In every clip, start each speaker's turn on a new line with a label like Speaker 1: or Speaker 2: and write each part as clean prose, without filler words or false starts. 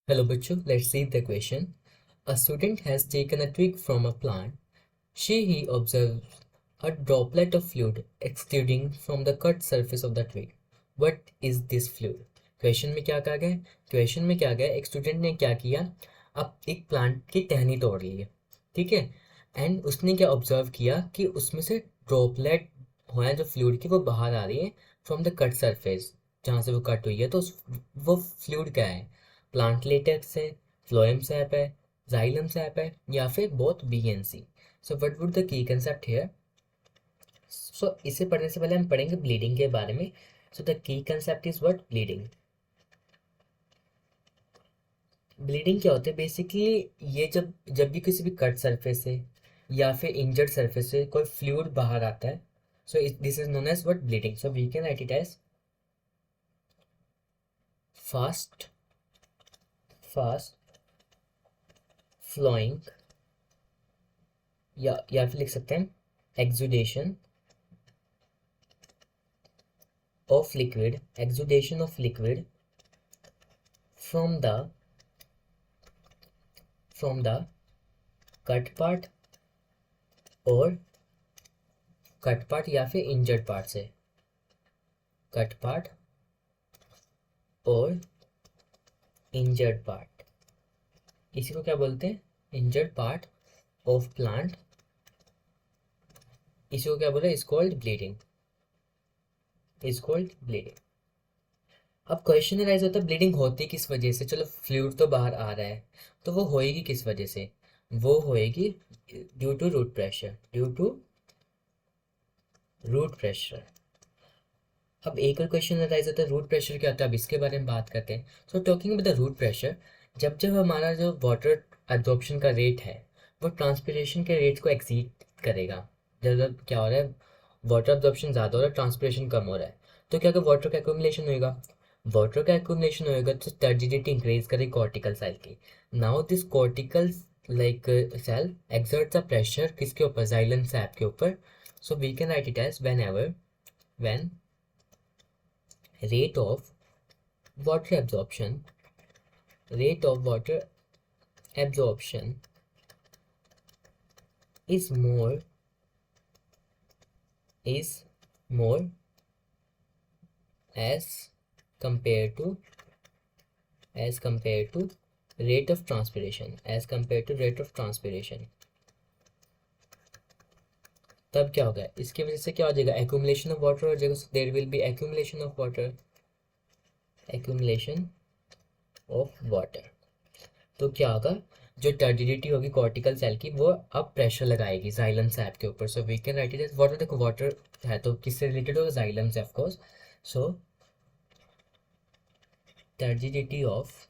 Speaker 1: Hello, Bachchu. Let's see the question. A student has taken a twig from a plant. He observes a droplet of fluid extruding from the cut surface of the twig. What is this fluid? Question में क्या कहा गया है? Question में क्या गया, एक student ने क्या किया, अब एक प्लांट की टहनी तोड़ ली है, ठीक है, एंड उसने क्या ऑब्जर्व किया कि उसमें से ड्रॉपलेट हो है जो फ्लूइड की वो बाहर आ रही है फ्रॉम द कट सरफेस, जहाँ से वो कट हुई है। तो वो फ्लूइड क्या है? प्लांट लेटेक्स है, फ्लोएम सैप है, जाइलम सैप है, या फिर both B and C. So what would the key concept here? So इसे पढ़ने से पहले हम पढ़ेंगे ब्लीडिंग के बारे में। So the key concept is what? Bleeding. Bleeding क्या होता है बेसिकली? ये जब जब भी किसी भी कट सरफेस से या फिर इंजर्ड सरफेस से कोई फ्लूइड बाहर आता है, so this is known as what? Bleeding. So we can write it as fast fast flowing, या फिर लिख सकते हैं exudation of exudation of liquid from the cut part और कट पार्ट या फिर इंजर्ड पार्ट से, कट पार्ट और इंजर्ड पार्ट, इसी को क्या बोलते हैं? इंजर्ड पार्ट ऑफ प्लांट, इसी को क्या बोलते हैं? Is called bleeding, is called bleeding. अब क्वेश्चन राइज होता है ब्लीडिंग होती किस वजह से? चलो फ्लूइड तो बाहर आ रहा है, तो वो होएगी किस वजह से? वो होएगी due to root pressure, due to root pressure. अब एक और क्वेश्चन राइज होता है रूट प्रेशर क्या होता है, अब इसके बारे में बात करते हैं। So talking about the root pressure, जब जब हमारा जो वाटर एब्जॉर्प्शन का रेट है वो ट्रांसपिरेशन के रेट को एक्सीड करेगा, जब जब क्या हो रहा है, वाटर एब्जॉर्प्शन ज़्यादा हो रहा है, ट्रांसपिरेशन कम हो रहा है, तो क्या वाटर का एक्यूमुलेशन होएगा? वाटर का एक्यूमुलेशन होएगा तो टर्जिडिटी इंक्रीज करेगी कॉर्टिकल सेल की। Now this cortical like cell exerts a pressure किसके ऊपर? जाइलम सैप के ऊपर। So we can write it as whenever when rate of water absorption rate of water absorption is more as compared to rate of transpiration, तब क्या होगा? इसकी वजह से क्या हो जाएगा? एक्यूमुलेशन ऑफ वाटर हो जाएगा। There will be accumulation of water, accumulation of water. तो क्या होगा? जो टर्डिडिटी होगी कॉर्टिकल सेल की वो अब प्रेशर लगाएगी जाइलम सैप के ऊपर। So we can write it as water. देखो वाटर है तो किससे रिलेटेड होगा? जाइलम से of course. So turgidity of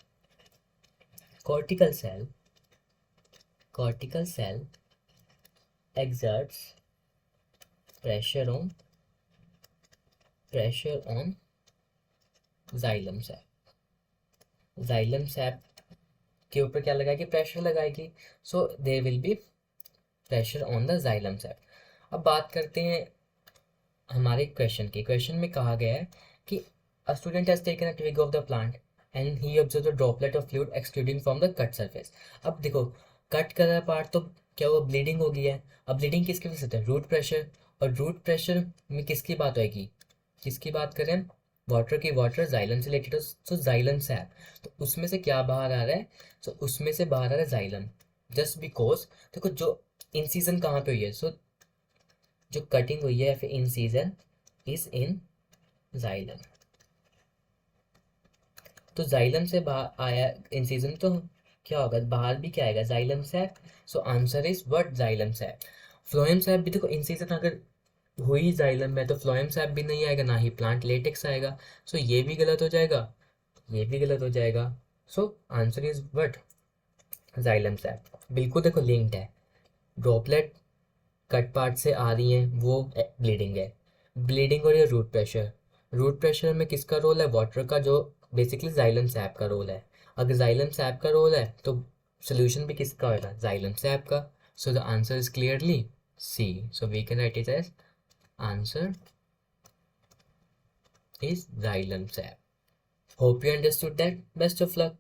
Speaker 1: cortical cell exerts pressure on xylem sap के ऊपर क्या लगाएगी? प्रेशर लगाएगी। So there will be pressure on the xylem sap. अब बात करते हैं हमारे क्वेश्चन की। क्वेश्चन में कहा गया है कि a student has taken a twig of the plant and he observe the droplet of fluid extruding from the cut surface. अब देखो कट कर रहा पार्ट तो क्या वो ब्लीडिंग हो गई है। अब ब्लीडिंग किसकी वजह से होता है? Root pressure. और रूट प्रेशर में किसकी बात होगी? किसकी बात करें? वाटर की। वाटर जाइलम से रिलेटेड, तो जाइलम सैप, तो उसमें से क्या बाहर आ रहा है? तो उसमें से बाहर आ रहा है जाइलम। जस्ट बिकॉज देखो जो इंसीजन कहाँ पे हुई है, सो जो कटिंग हुई है या फिर इंसीजन इज इन जाइलम, तो जाइलम से बाहर आया इंसीजन, तो क्या होगा? बाहर भी क्या आएगा? Xylem SAP. So answer is what? Xylem SAP. Phloem SAP भी देखो इंसीजन अगर हुई जाइलम में तो फ्लोएम सैप भी नहीं आएगा, ना ही प्लांट लेटेक्स आएगा। सो ये भी गलत हो जाएगा, ये भी गलत हो जाएगा। So answer is what? Xylem SAP. बिल्कुल देखो लिंक्ड है। ड्रॉपलेट कट पार्ट से आ रही हैं वो ब्लीडिंग है। ब्लीडिंग और ये रूट प्रेशर। रूट प्रेशर में किसका रोल है? वाटर का, जो बेसिकली जाइलम सैप का रोल है। अगर जाइलम सैप का रोल है तो सोल्यूशन भी किसका होगा? जाइलम सैप का। So the answer is clearly C. So we can write it as answer is xylem sap. Hope you understood that. Best of luck.